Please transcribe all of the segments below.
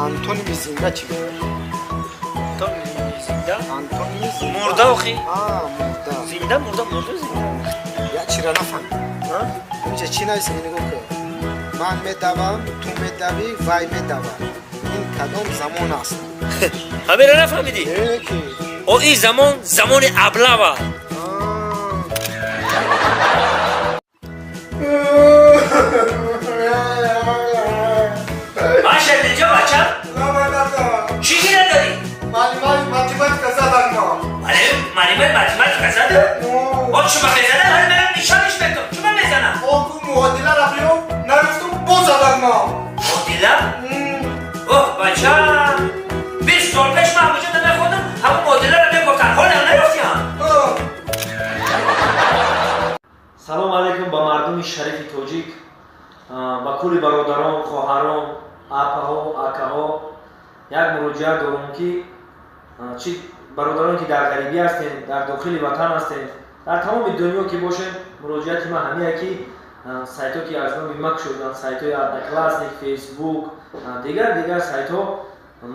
Antoni Mizinga چی بود؟ Antoni مرده آخی مرده زنده مرده یا چی را نفهم اینجا چی نیست نگو که من میدوم تو میدوی وای میدوم این کدام زمان است همه را نفهمیدی؟ اینه که او این زمان ابلوه باشه اینجا بچه چیزی نداری؟ ماتماتیکا زدن ما معلم ماتماتیکا زده؟ او شما بزنه هر منم نشانش بدم شما بزنم او معادله را بیو نرفتم بو زدن ما معادله؟ اوه بچه 20 سال پیش من همونجا دادن خودم همون معادله را بگفتن حال هم نرفتی هم سلام علیکم با مردم شریف توجیک با کلی برادران خواهران اپاها اکاها یک مراجعه دارم که چی برادران که در غریبی هستند در داخل وطن هستند در تمام دنیا که باشه مراجعت ما همینه که سایت ها که از نام مک شدن سایت های ادنکلاسنیک فیسبوک دیگر سایت ها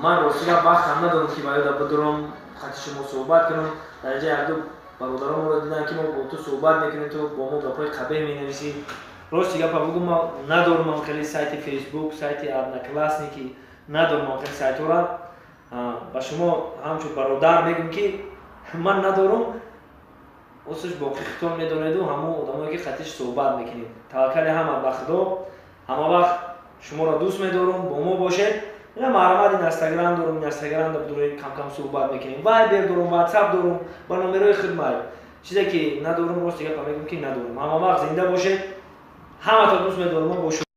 من راستی وقت هم ندارم که باید بدارم خط شما صحبت کنم در اینجا یک دو برادران ما دیدن که ما با تو صحبت میکنیم تو با ما گپای قبیح مینویسی راستی گپ بگم ما ندارم من خیلی سایت فیسبوک سایت ادنکلاسنیکی ندارم من خیلی سایت ها را با شما همچون برادر میگم که من ندارم اوسش با خودتون میدونید و همون آدمایی که خطش صحبت میکنید توکل هم به خدا همه وقت شما را دوست میدارم با ما باشید اینا معلومات اینستاگرام دارم اینستاگرام دارم کم صحبت میکنیم وایبر دارم واتساپ دارم برنامه‌های خدمت چیزی که ندارم راستی گپ میگم که ندارم همه وقت زنده باشید همه تا دوست میدارم با شما